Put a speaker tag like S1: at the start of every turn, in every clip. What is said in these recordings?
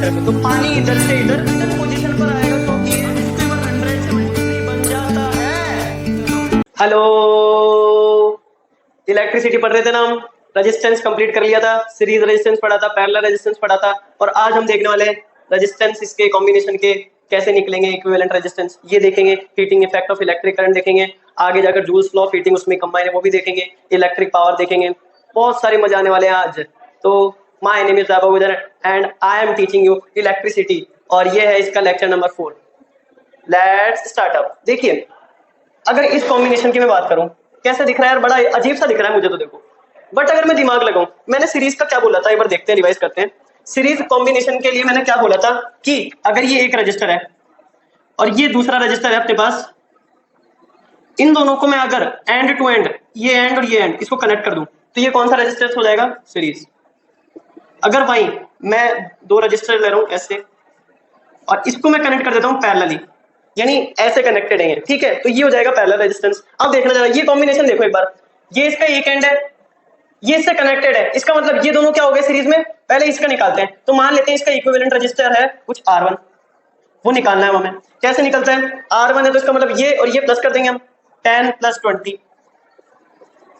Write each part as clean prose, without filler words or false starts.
S1: तो पानी इधर से इधर पोजीशन पर आएगा क्योंकि ये 173 बन जाता है। हेलो, इलेक्ट्रिसिटी पढ़ रहे थे ना हम, रेजिस्टेंस कंप्लीट कर लिया था, सीरीज रेजिस्टेंस पढ़ा था, पैरेलल रेजिस्टेंस पढ़ा था, और आज हम देखने वाले हैं रेजिस्टेंस इसके कॉम्बिनेशन के कैसे निकलेंगे, इक्विवेलेंट रेजिस्टेंस ये देखेंगे, heating effect of electric current देखेंगे, आगे जाकर जूल्स लॉ ऑफ हीटिंग उसमें कंबाइन है वो भी देखेंगे, इलेक्ट्रिक पावर देखेंगे, बहुत सारे मजे आने वाले हैं आज। तो माय नेम इज वैभव गुजर and I am teaching you electricity, और ये है इसका lecture number 4। Let's start up. देखिए, अगर इस कॉम्बिनेशन की मैं बात करूं, कैसा दिख रहा है यार, बड़ा अजीब सा दिख रहा है मुझे तो, देखो, बट अगर मैं दिमाग लगाऊं, मैंने सीरीज का क्या बोला था, एक बार देखते हैं, रिवाइज करते हैं। सीरीज कॉम्बिनेशन के लिए मैंने क्या बोला था कि अगर ये एक रजिस्टर है और ये दूसरा रजिस्टर है अपने पास, इन दोनों को मैं अगर एंड टू एंड, ये एंड और ये एंड, इसको कनेक्ट कर दूं तो ये कौन सा रजिस्टर हो जाएगा, सीरीज। अगर वहीं मैं दो रजिस्टर ले रहा हूं ऐसे और इसको मैं कनेक्ट कर देता हूं पैरेलली, यानी ऐसे कनेक्टेड है, ठीक है, तो ये हो जाएगा पैरेलल रेजिस्टेंस। अब देखना जरा ये कॉम्बिनेशन देखो एक बार, ये इसका एक एंड है, ये इससे कनेक्टेड है, इसका मतलब ये दोनों क्या हो गए सीरीज में। पहले इसका निकालते हैं, तो मान लेते हैं इसका इक्विवेलेंट रजिस्टर है कुछ R1, वो निकालना है हमें। कैसे निकलता है, R1 है तो इसका मतलब ये और ये प्लस कर देंगे हम, 10 + 20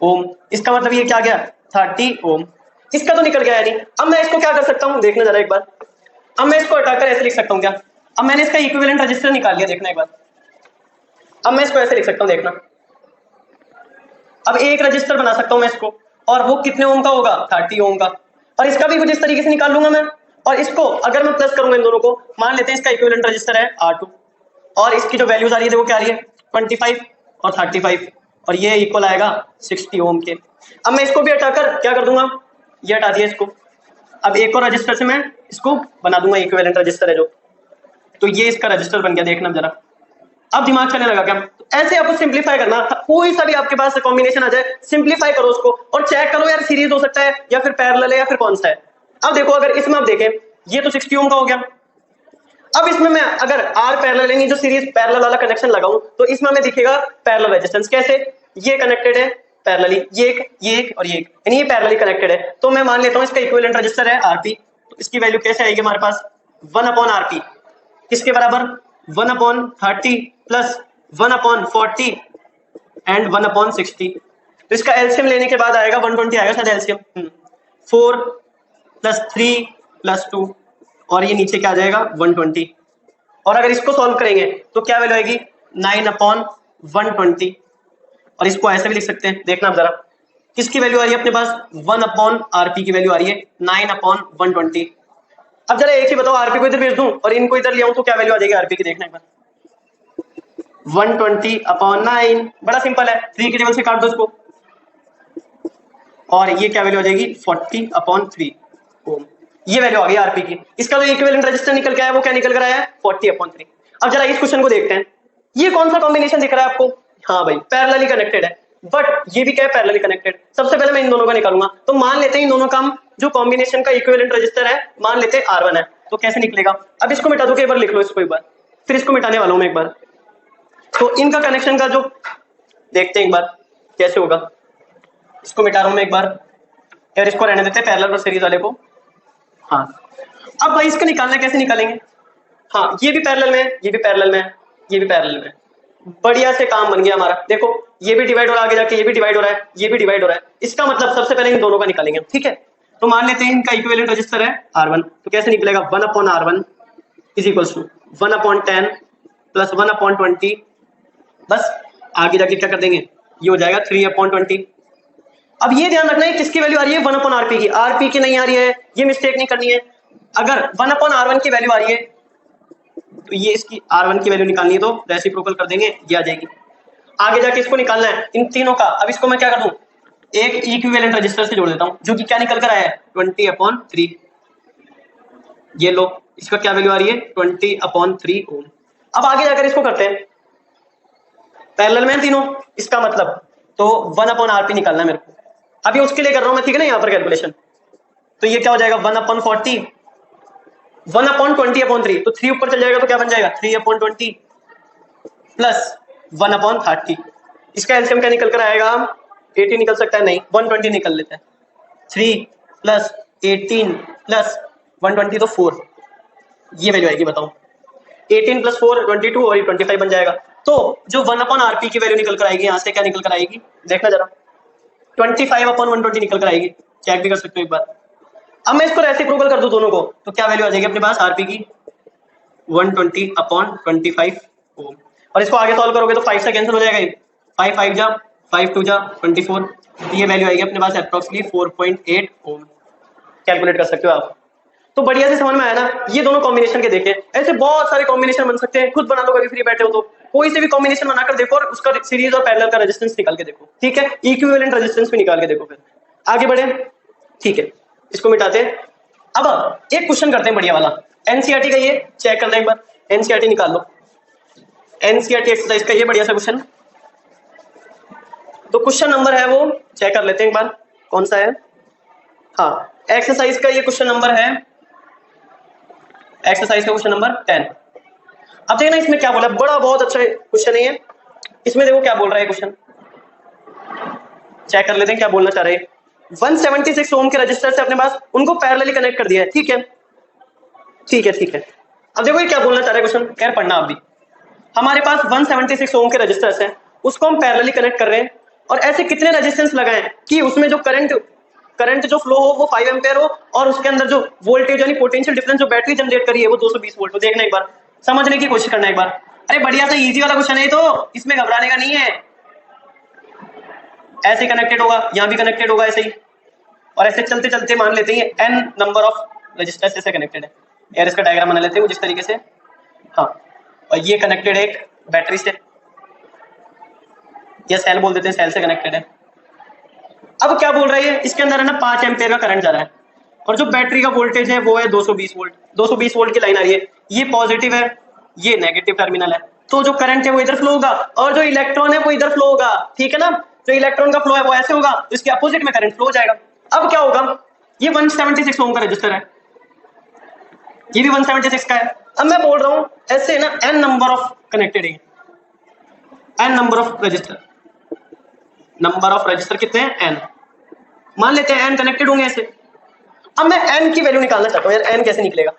S1: ओम, इसका मतलब ये क्या गया 30 ओम, इसका तो निकल गया यानी। अब मैं इसको क्या कर सकता हूँ, देखना जरा एक बार, अब मैं इसको हटाकर ऐसे लिख सकता हूँ क्या, अब मैंने इसका इक्विवेलेंट रजिस्टर निकाल लिया, देखना एक बार, अब मैं इसको ऐसे लिख सकता हूँ, देखना, अब एक रजिस्टर बना सकता हूँ मैं इसको, और वो कितने ओम का होगा 30 ओम का, और इसका भी कुछ इस तरीके से निकाल लूंगा मैं, और इसको अगर मैं प्लस करूंगा इन दोनों को, मान लेते हैं इसका इक्विवेलेंट रजिस्टर है R2 और इसकी जो वैल्यूज आ रही है वो क्या आ रही है 25 और 35, और ये इक्वल आएगा 60 ओम के। अब मैं इसको भी हटाकर क्या कर दूंगा, ये हटा दिया इसको, अब एक और रजिस्टर से मैं इसको बना दूंगा, इक्विवेलेंट रजिस्टर है जो, तो ये इसका रजिस्टर बन गया, देखना जरा। अब दिमाग चलने लगा क्या, तो ऐसे आपको सिंपलीफाई करना, कोई सा भी आपके पास कॉम्बिनेशन आ जाए सिंपलीफाई करो उसको और चेक करो यार सीरीज हो सकता है या फिर पैरेलल है या फिर कौन सा है। अब देखो, अगर इसमें आप देखें ये तो 60 ओम का हो गया, अब इसमें मैं अगर R पैरेलल यानी जो सीरीज पैरेलल वाला कनेक्शन लगाऊं तो इसमें हमें दिखेगा पैरेलल रेजिस्टेंस। कैसे, ये कनेक्टेड है पैरेलली, ये एक और ये एक, यानी ये पैरेलली कनेक्टेड है, तो मैं मान लेता हूं इसका इक्विवेलेंट रजिस्टर है Rp, तो इसकी वैल्यू कैसे आएगी हमारे पास 1/Rp, किसके बराबर 1/30 प्लस 1/40 एंड 1/60, तो इसका एलसीएम लेने के बाद आएगा 120 आएगा शायद एलसीएम, 4 + 3 + 2, और ये नीचे क्या आ जाएगा 120, और अगर इसको सॉल्व करेंगे तो क्या वैल्यू आएगी 9/120, और इसको ऐसे भी लिख सकते हैं, देखना आप जरा, किसकी वैल्यू आ रही है अपने पास 1/Rp की वैल्यू आ रही है 9/120। अब जरा एक ही बताओ, आरपी को इधर भेज दूं और इनको इधर ले आऊं तो क्या वैल्यू आ जाएगी आरपी की, देखना एक बार, 120/9, बड़ा सिंपल है, 3 के टेबल से काट दो इसको, और ये क्या वैल्यू आ जाएगी 40/3 ओम, ये वैल्यू आ गई आरपी की। इसका जो इक्विवेलेंट रजिस्टर निकल के आया वो क्या निकल कर आया है 40/3। अब जरा इस क्वेश्चन को देखते हैं, ये कौन सा कॉम्बिनेशन दिख रहा है आपको, हाँ भाई पैरेलली कनेक्टेड है, बट ये भी क्या है पैरेलली कनेक्टेड। सबसे पहले मैं इन दोनों का निकालूंगा, तो मान लेते हैं इन दोनों का जो कॉम्बिनेशन का इक्विवेलेंट रजिस्टर है मान लेते हैं R1 है, तो कैसे निकलेगा, अब इसको मिटा दो, एक बार लिख लो इसको एक बार, फिर इसको मिटाने वाला हूं मैं एक बार, तो इनका कनेक्शन का जो देखते हैं एक बार कैसे होगा, इसको मिटा रहा हूं मैं एक बार, यार इसको रहने देते हैं पैरेलल और सीरीज वाले को। हाँ, अब भाई इसका निकालना कैसे निकालेंगे, हाँ ये भी पैरेलल में है, ये भी पैरेलल में है, ये भी पैरेलल में है, बढ़िया से काम बन गया हमारा। देखो ये भी डिवाइड हो रहा है, आगे जाके ये भी डिवाइड हो रहा है, ये भी डिवाइड हो रहा है, इसका मतलब सबसे पहले इन दोनों का निकालेंगे, ठीक है। तो मान लेते हैं इनका इक्विवेलेंट रजिस्टर है R1, तो कैसे निकलेगा 1/R1 = 1/10 प्लस 1/20, बस आगे जाके क्या कर देंगे, ये हो जाएगा 3/20। अब ये ध्यान रखना है किसकी वैल्यू आ रही है 1/Rp की, Rp की नहीं आ रही है, ये मिस्टेक नहीं करनी है। अगर 1/R1 की वैल्यू आ रही है तो ये इसकी R1 की वैल्यू निकालनी है, तो रेसिप्रोकल कर देंगे, ये आ जाएगी। आगे जाके इसको निकालना है इन तीनों का, अब इसको मैं क्या कर दूं, एक इक्विवेलेंट रजिस्टर से जोड़ देता हूं, जो कि क्या निकल कर आया है 20/3, ये लो, इसका क्या वैल्यू आ रही है 20/3 ओम। अब आगे जाकर इसको करते हैं, पैरेलल में तीनों, इसका मतलब तो 1/Rp निकालना है मेरे को, अभी उसके लिए कर रहा हूं मैं, ठीक है ना, यहाँ पर कैलकुलेशन, तो ये क्या हो जाएगा 1/40 1/20/3, तो 3 ऊपर चल जाएगा तो क्या बन जाएगा 3/20 प्लस 1/30, इसका एलसीएम क्या निकल कर आएगा 80 निकल सकता है, नहीं 120 निकल लेता है, 3 + 18 + 120 तो 4, ये वैल्यू आएगी, बताओ 18 + 4 22 और ये 25 बन जाएगा। तो जो 1/rp की वैल्यू निकल कर आएगी यहाँ से क्या निकल कर आएगी, देखना जरा, 25/120 निकल कर आएगी। चेक भी कर सकते हो एक बार। अब मैं इसको रेसिप्रोकल कर दूं दोनों को, तो क्या वैल्यू आ जाएगी अपने पास आरपी की, 120/25 ओम। और इसको आगे सॉल्व करोगे तो 5 से कैंसिल हो जाएगा, 5 5 जा 5 2 जा 24, ये वैल्यू आएगी अपने पास अप्रोक्सीमेटली 4.8 ओम। कैलकुलेट कर सकते हो आप। तो बढ़िया से समझ में आया ना, ये दोनों कॉम्बिनेशन के देखे, ऐसे बहुत सारे कॉम्बिनेशन बन सकते हैं, खुद बना लो कभी फ्री बैठे हो तो, कोई से भी कॉम्बिनेशन बनाकर देखो और उसका सीरीज और पैरेलल का रेजिस्टेंस निकाल के देखो, ठीक है, इक्विवेलेंट रेजिस्टेंस भी निकाल के देखो, फिर आगे बढ़े, ठीक है, इसको मिटाते हैं। अब एक क्वेश्चन करते हैं बढ़िया वाला, एनसीईआरटी का, ये चेक करना एक बार, एनसीईआरटी निकाल लो, एनसीईआरटी एक्सरसाइज का ये बढ़िया सा क्वेश्चन। तो क्वेश्चन नंबर है वो चेक कर लेते हैं एक बार, कौन सा है, हाँ एक्सरसाइज का ये क्वेश्चन नंबर है, एक्सरसाइज का क्वेश्चन नंबर 10। अब देखना इसमें क्या बोला, बड़ा बहुत अच्छा क्वेश्चन है ये, इसमें देखो क्या बोल रहा है क्वेश्चन, चेक कर लेते हैं क्या बोलना चाह रहे हैं। 176 ओम के रजिस्टर से अपने पास उनको पैरेलली कनेक्ट कर दिया है, ठीक है ठीक है ठीक है। अब देखो ये क्या बोलना चाह रहे हैं क्वेश्चन, खैर पढ़ना आप भी। हमारे पास 176 ओम के रजिस्टर्स हैं, उसको हम पैरेलली कनेक्ट कर रहे हैं, और ऐसे कितने रेजिस्टेंस लगाएं कि उसमें जो करंट जो फ्लो हो वो 5 एम्पीयर हो, और उसके अंदर जो वोल्टेज यानी पोटेंशियल डिफरेंस जो बैटरी जनरेट करी है वो 220 वोल्ट हो। देखना एक बार, समझने की कोशिश करना एक बार। अरे बढ़िया सा इजी वाला क्वेश्चन है तो, इसमें घबराने का नहीं है। ऐसे कनेक्टेड होगा, यहाँ भी कनेक्टेड होगा ऐसे ही, और ऐसे चलते चलते मान लेते हैं n नंबर ऑफ रजिस्टर्स ऐसे कनेक्टेड है, यार इसका डायग्राम बना लेते हैं जिस तरीके से, हाँ, और ये कनेक्टेड है एक बैटरी से, या सेल बोल देते हैं, सेल से कनेक्टेड है। अब क्या बोल रहा है, इसके अंदर है ना 5 एम्पीयर का करंट जा रहा है, और जो बैटरी का वोल्टेज है वो है 220 वोल्ट, 220 वोल्ट की लाइन आ रही है, ये पॉजिटिव है, ये नेगेटिव टर्मिनल है, तो जो करंट है वो इधर फ्लो होगा, और जो इलेक्ट्रॉन है वो इधर फ्लो होगा, ठीक है ना, जो इलेक्ट्रॉन का फ्लो है वो ऐसे होगा, तो इसके अपोजिट में करंट फ्लो हो जाएगा। अब क्या होगा, ये 176 ओम का रजिस्टर है, ये भी 176 का है। अब मैं बोल रहा हूं ऐसे ना n नंबर ऑफ कनेक्टेड है, n number of register, number of register कितने हैं, n, मान लेते हैं n कनेक्टेड होंगे ऐसे। अब मैं n की वैल्यू निकालना चाहता हूं यार, n कैसे निकलेगा,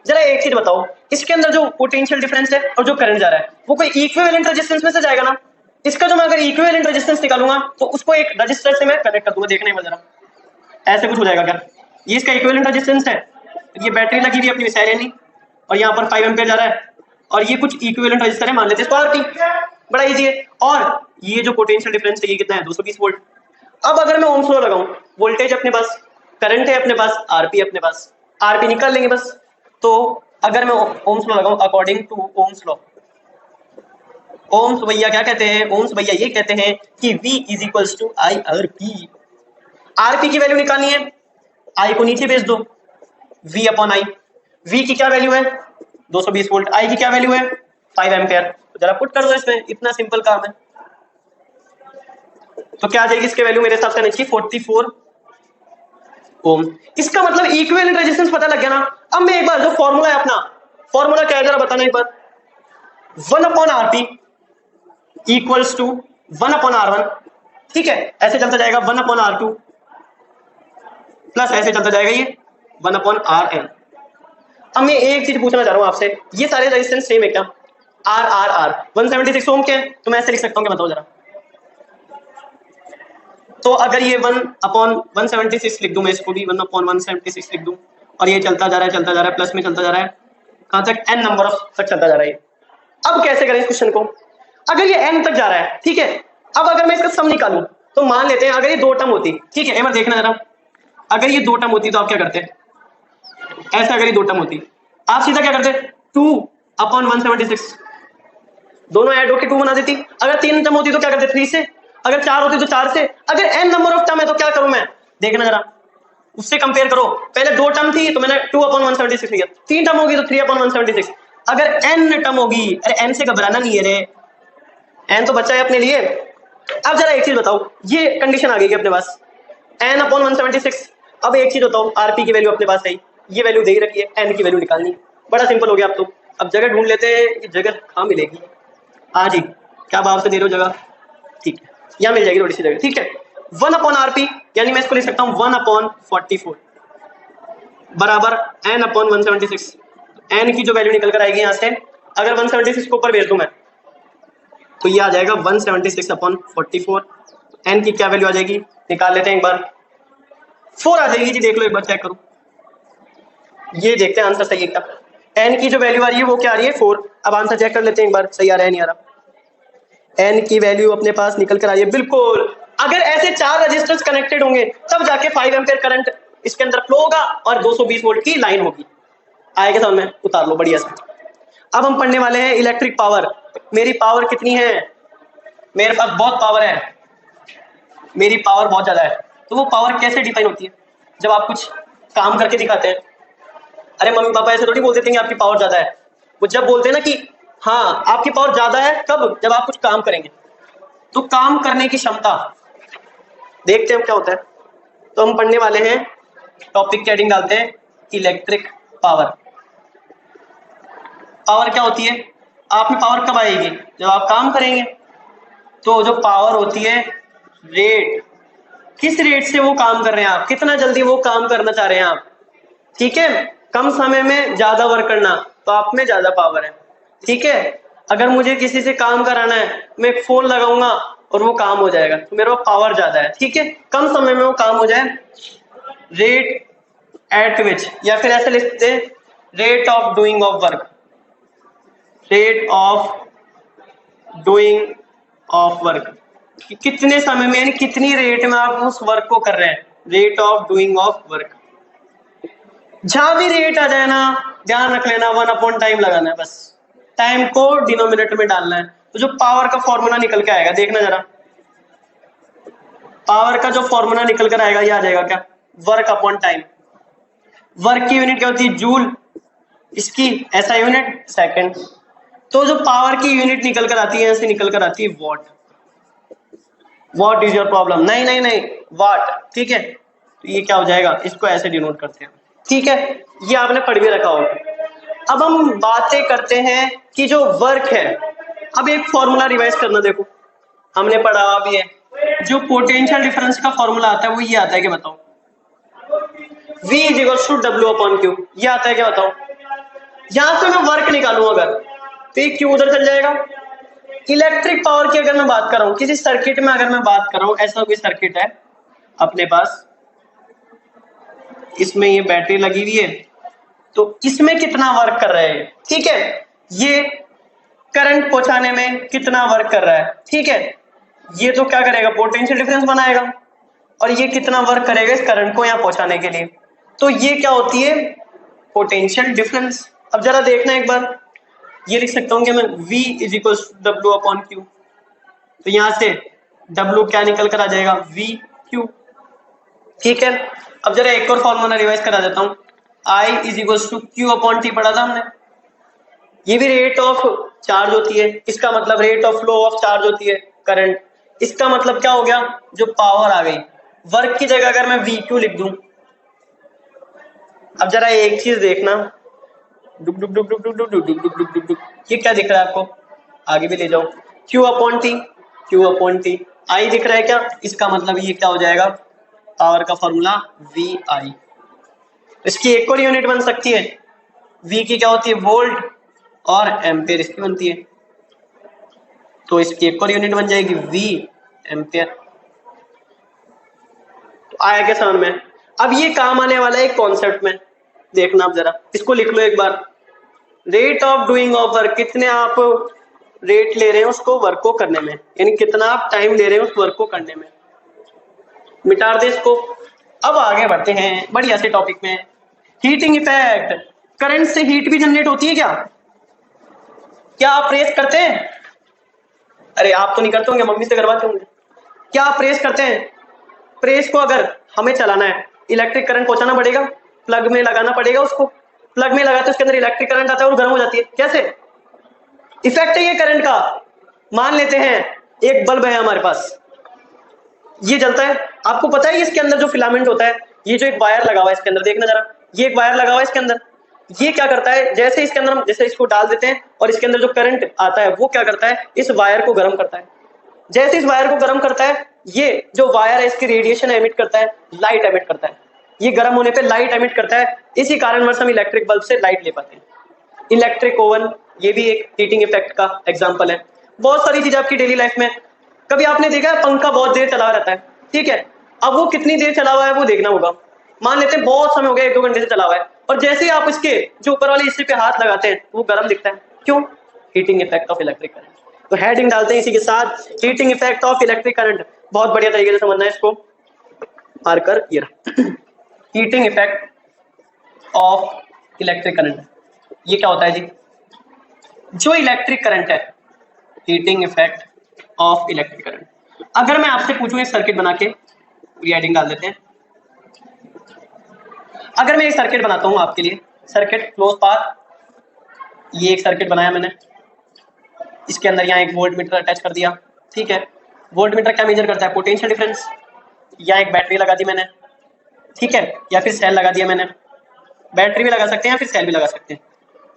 S1: जरा एक चीज बताओ, इसके अंदर जो पोटेंशियल डिफरेंस है और जो करंट जा रहा है वो कोई इक्विवेलेंट रेजिस्टेंस में से जाएगा ना, इसका जो मैं अगर इक्विवेलेंट रेजिस्टेंस निकालूंगा तो उसको एक रजिस्टर से मैं कनेक्ट कर दूंगा, देखने में जरा ऐसे कुछ हो जाएगा क्या, ये इसका इक्विवेलेंट रेजिस्टेंस है, ये बैटरी लगी हुई अपनी मिसाइल नहीं, और यहाँ पर 5 एम्पीयर जा रहा है, और ये कुछ इक्विवेलेंट रजिस्टर है, मान लेते हैं इसको आरटी, बड़ा इजी है, और ये जो पोटेंशियल डिफरेंस है ये कितना है 220 वोल्ट। अब अगर मैं ओम्स लॉ लगाऊं, वोल्टेज अपने पास, करंट है अपने पास, आरपी अपने पास, आरपी निकाल लेंगे बस। तो अगर मैं ओम्स लॉ लगाऊं according to Ohm's law, Ohm's भैया क्या कहते हैं, ओम्स भैया ये कहते हैं कि V = IRP, आरपी की वैल्यू निकालनी है, आई को नीचे भेज दो, V/I, V की क्या वैल्यू है 220 वोल्ट, आई की क्या वैल्यू है 5 एम्पीयर, जरा पुट कर दो इसमें, इतना सिंपल काम है। तो क्या आ जाएगी इसके वैल्यू, मेरे हिसाब से नीचे 44 ओम। इसका मतलब इक्विवेलेंट रेजिस्टेंस पता लग गया ना। अब मैं एक बार जो फॉर्मूला है अपना, फॉर्मूला क्या है जरा बताना एक बार, 1/Rp = 1/R1, ठीक है, ऐसे चलता जाएगा 1/R2 प्लस ऐसे चलता जाएगा ये 1/Rn। अब मैं एक चीज पूछना चाह रहा हूं आपसे, ये सारे रेजिस्टेंस सेम है क्या, R 176 ओम के हैं, तो मैं ऐसे लिख सकता हूं क्या, बताओ जरा। तो अगर ये 1/176 लिख दूं, मैं इसको भी 1/176 लिख दूं, और ये चलता जा रहा है प्लस में चलता जा रहा है, कहां तक, n नंबर ऑफ तक चलता जा रहा है। अब कैसे करें इस क्वेश्चन को, अगर ये n तक जा रहा है, ठीक है, अब अगर मैं इसका सम निकालूं तो मान लेते हैं अगर ये 2 टर्म होती, ठीक है, एक बार देखना जरा, अगर ये 2 टर्म होती तो आप क्या करते, ऐसा अगर ये 2 टर्म होती आप सीधा क्या करते, 2/176 दोनों ऐड होकर 2 बना देती, अगर 3 टर्म होती तो क्या करते 3 से, अगर 4 होती तो 4 से, अगर n नंबर ऑफ टर्म है तो क्या करूं मैं, देखना जरा, उससे कंपेयर करो, पहले 2 टर्म थी तो मैंने 2/176 लिया, 3 टर्म होगी तो 3/176, अगर n टर्म होगी, अरे n से घबराना नहीं है रे, n तो बच्चा है अपने लिए। अब जरा एक चीज बताओ, ये कंडीशन आ गई अपने पास n/176, अब एक चीज बताओ, आरपी की वैल्यू अपने पास है, ये वैल्यू दे रखी है, n की वैल्यू निकालनी है, बड़ा सिंपल हो गया। अब तो अब जगह ढूंढ लेते हैं, ये जगह कहाँ मिलेगी, हाँ जी, क्या भाव से दे रहे हो जगह, ठीक है, यहाँ मिल जाएगी थोड़ी सी जगह, ठीक है, 1/Rp, यानी मैं इसको लिख सकता हूँ 1/44 बराबर n/176, एन की जो वैल्यू निकल कर आएगी यहाँ से, अगर 176 को ऊपर भेज दूं मैं तो ये आ जाएगा 176/44। एन की क्या वैल्यू आ जाएगी निकाल लेते हैं एक बार, 4 आ जाएगी जी। देख लो एक बार, चेक करो, ये देखते हैं आंसर सही है क्या। एन की जो वैल्यू आ रही है वो क्या आ रही है 4। अब आंसर चेक कर लेते हैं एक बार, सही आ रहा है नहीं आ रहा। एन की वैल्यू अपने पास निकल कर आ रही है बिल्कुल। अगर ऐसे 4 रजिस्टर्स कनेक्टेड होंगे तब जाके 5 एम्पीयर करंट इसके अंदर फ्लो होगा और 220 वोल्ट की लाइन होगी। आएगा समझ में, उतार लो बढ़िया से। अब हम पढ़ने वाले हैं इलेक्ट्रिक पावर। मेरी पावर कितनी है, मेरे पास बहुत पावर है, मेरी पावर बहुत ज्यादा है। तो वो पावर कैसे डिफाइन होती है, जब आप कुछ काम करके दिखाते हैं। अरे मम्मी पापा ऐसे थोड़ी बोल देते हैं कि आपकी पावर ज्यादा है, वो जब बोलते हैं ना कि हाँ आपकी पावर ज्यादा है, कब, जब आप कुछ काम करेंगे। तो काम करने की क्षमता देखते हैं क्या होता है। तो हम पढ़ने वाले हैं, टॉपिक की हेडिंग डालते हैं इलेक्ट्रिक पावर। पावर क्या होती है, आप में पावर कब आएगी, जब आप काम करेंगे। तो जो पावर होती है रेट, किस रेट से वो काम कर रहे हैं आप, कितना जल्दी वो काम करना चाह रहे हैं आप, ठीक है। कम समय में ज्यादा वर्क करना, तो आप में ज्यादा पावर है, ठीक है। अगर मुझे किसी से काम कराना है, मैं एक फोन लगाऊंगा और वो काम हो जाएगा, तो मेरे पास पावर ज्यादा है, ठीक है। कम समय में वो काम हो जाए, रेट एट विच, या फिर ऐसे लिखते हैं rate of doing of work, rate of doing of work, कितने समय में यानी कितनी रेट में आप उस वर्क को कर रहे हैं, rate of doing of work. जहां भी रेट आ जाए ना, ध्यान रख लेना 1/टाइम लगाना है, बस टाइम को डिनोमिनेटर में डालना है। तो जो पावर का फॉर्मूला निकल के आएगा, देखना जरा, पावर का जो फॉर्मूला निकल कर आएगा ये आ जाएगा क्या, वर्क अपॉन टाइम। वर्क की यूनिट क्या होती है, जूल, इसकी ऐसा यूनिट सेकंड। तो जो पावर की यूनिट निकल कर आती है, ऐसे निकल कर आती है what. What is your problem, नहीं नहीं नहीं वाट, ठीक है। तो ये क्या हो जाएगा, इसको ऐसे डिनोट करते हैं, ठीक है। ये आपने पढ़ भी रखा होगा। अब हम बातें करते हैं कि जो वर्क है, अब एक फॉर्मूला रिवाइज करना, देखो हमने पढ़ा भी है, जो पोटेंशियल डिफरेंस का फॉर्मूला आता है वो ये आता है कि बताओ, V इज टू W/Q, ये आता है क्या बताओ। यहां से मैं वर्क निकालूं अगर, तो ये Q उधर चल जाएगा। इलेक्ट्रिक पावर की अगर मैं बात कर रहा हूं, किसी सर्किट में अगर मैं बात कर रहा हूं, ऐसा कोई सर्किट है अपने पास, इसमें ये बैटरी लगी हुई है, तो इसमें कितना वर्क कर रहे हैं, ठीक है। ये करंट पहुंचाने में कितना वर्क कर रहा है, ठीक है। ये तो क्या करेगा, पोटेंशियल डिफरेंस बनाएगा, और ये कितना वर्क करेगा इस करंट को यहां पहुंचाने के लिए। तो ये क्या होती है, पोटेंशियल डिफरेंस। अब जरा देखना एक बार, ये लिख सकता हूं कि मैं V is equal to W/Q। तो यहां से W क्या निकल कर आ जाएगा, VQ, ठीक है। अब जरा एक और फॉर्मूला रिवाइज करा देता हूं, I is equal to Q/T पढ़ा था हमने। ये भी रेट ऑफ चार्ज होती है, इसका मतलब rate of flow of charge होती है करंट। इसका मतलब क्या हो गया, जो पावर आ गई, वर्क की जगह अगर मैं VQ लिख दूं। अब जरा एक चीज देखना, डुक डुक डुक डुक डुक डुक डुक डुक डुक डुक, ये क्या दिख रहा है आपको, आगे भी ले जाओ, Q/T, Q/T, I दिख रहा है क्या, इसका मतलब ये क्या हो जाएगा, पावर का फॉर्मूला VI। इसकी एक और यूनिट बन सकती है, V की क्या होती है, वोल्ट, और एम्पियर इसकी बनती है, तो इसकी एक और यूनिट बन जाएगी V एम्पियर। तो आया क्या समझ में। अब ये काम आने वाला है एक कॉन्सेप्ट में, देखना आप जरा, इसको लिख लो एक बार, rate of doing of work, कितने आप रेट ले रहे हैं उसको वर्क को करने में, यानी कितना आप टाइम ले रहे हैं उस वर्क को करने में। मिटा दे इसको। अब आगे बढ़ते हैं बढ़िया से टॉपिक में, हीटिंग इफेक्ट। करंट से हीट भी जनरेट होती है क्या, क्या आप प्रेस करते हैं, अरे आप तो नहीं करते होंगे, मम्मी से करवाते होंगे। क्या आप प्रेस करते हैं, प्रेस को अगर हमें चलाना है, इलेक्ट्रिक करंट पहुंचाना पड़ेगा, प्लग में लगाना पड़ेगा उसको, प्लग में लगाते उसके अंदर इलेक्ट्रिक करंट आता है और गर्म हो जाती है, कैसे, इफेक्ट है ये करंट का। मान लेते हैं एक बल्ब है हमारे पास, ये जलता है, आपको पता है इसके अंदर जो फिलामेंट होता है, ये जो एक वायर लगा हुआ है इसके अंदर, देखना जरा, ये एक वायर लगा हुआ है इसके अंदर, ये क्या करता है, जैसे इसके अंदर हम जैसे इसको डाल देते हैं और इसके अंदर जो करंट आता है वो क्या करता है, इस वायर को गर्म करता है। जैसे इस वायर को गर्म करता है, ये जो वायर है इसकी रेडिएशन एमिट करता है, लाइट एमिट करता है, ये गर्म होने पे लाइट एमिट करता है, इसी कारणवश हम इलेक्ट्रिक बल्ब से लाइट ले पाते हैं। इलेक्ट्रिक ओवन, ये भी एक हीटिंग इफेक्ट का एग्जांपल है। बहुत सारी चीजें आपकी डेली लाइफ में, कभी आपने देखा है पंखा बहुत देर चला रहता है, ठीक है, अब वो कितनी देर चला हुआ है वो देखना होगा। मान लेते हैं बहुत समय हो गया, 1-2 घंटे से चला हुआ है, और जैसे ही आप इसके जो ऊपर वाले हिस्से पे हाथ लगाते हैं वो गर्म दिखता है, क्यों? Heating effect of electric current. तो हेडिंग डालते हैं इसी के साथ, heating effect of electric current. बहुत बढ़िया तरीके से समझना है इसको, मार्कर ये रहा। Heating effect of electric current, ये क्या होता है जी? जो इलेक्ट्रिक करंट है, heating effect of electric current. अगर मैं आपसे पूछूं एक सर्किट बना के, हेडिंग डाल देते हैं। अगर मैं एक सर्किट बनाता हूं आपके लिए, सर्किट क्लोज पाथ, ये एक सर्किट बनाया मैंने, इसके अंदर यहाँ एक वोल्ट मीटर अटैच कर दिया, ठीक है। वोल्ट मीटर क्या मेजर करता है? Potential difference. या एक बैटरी लगा दी मैंने, ठीक है, या फिर सेल लगा दिया मैंने, बैटरी भी लगा सकते हैं या फिर सेल भी लगा सकते हैं।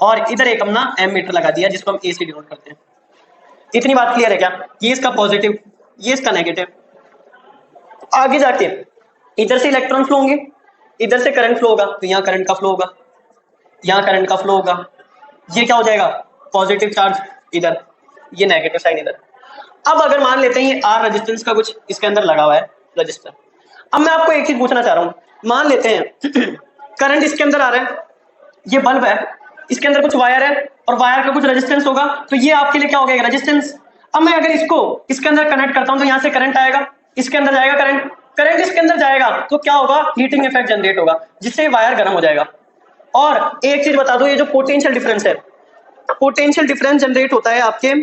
S1: और इधर एक अपना एम मीटर लगा दिया जिसको हम ए से डिनोट करते हैं। इतनी बात क्लियर है क्या? ये इसका पॉजिटिव, ये इसका नेगेटिव। आगे जाके इधर से इलेक्ट्रॉन फ्लो होंगे, इधर से करंट फ्लो होगा, तो यहाँ करंट का फ्लो होगा, यहाँ करंट का फ्लो होगा। ये क्या हो जाएगा? पॉजिटिव चार्ज इधर, ये नेगेटिव साइन इधर। अब अगर मान लेते हैं ये आर रेजिस्टेंस का कुछ इसके अंदर लगा हुआ है रजिस्टर। अब मैं आपको एक चीज पूछना चाह रहा हूं, मान लेते हैं करंट इसके अंदर आ रहा है, ये बल्ब है, इसके अंदर कुछ वायर है और वायर का कुछ रेजिस्टेंस होगा, तो ये आपके लिए क्या हो गया? रेजिस्टेंस। अब मैं अगर इसको इसके अंदर कनेक्ट करता हूं तो यहां से करंट आएगा, इसके अंदर जाएगा करंट, करंट इसके अंदर जाएगा तो क्या होगा? हीटिंग इफेक्ट जनरेट होगा जिससे वायर गर्म हो जाएगा। और एक चीज बता दो, ये जो पोटेंशियल डिफरेंस है, पोटेंशियल डिफरेंस जनरेट होता है आपके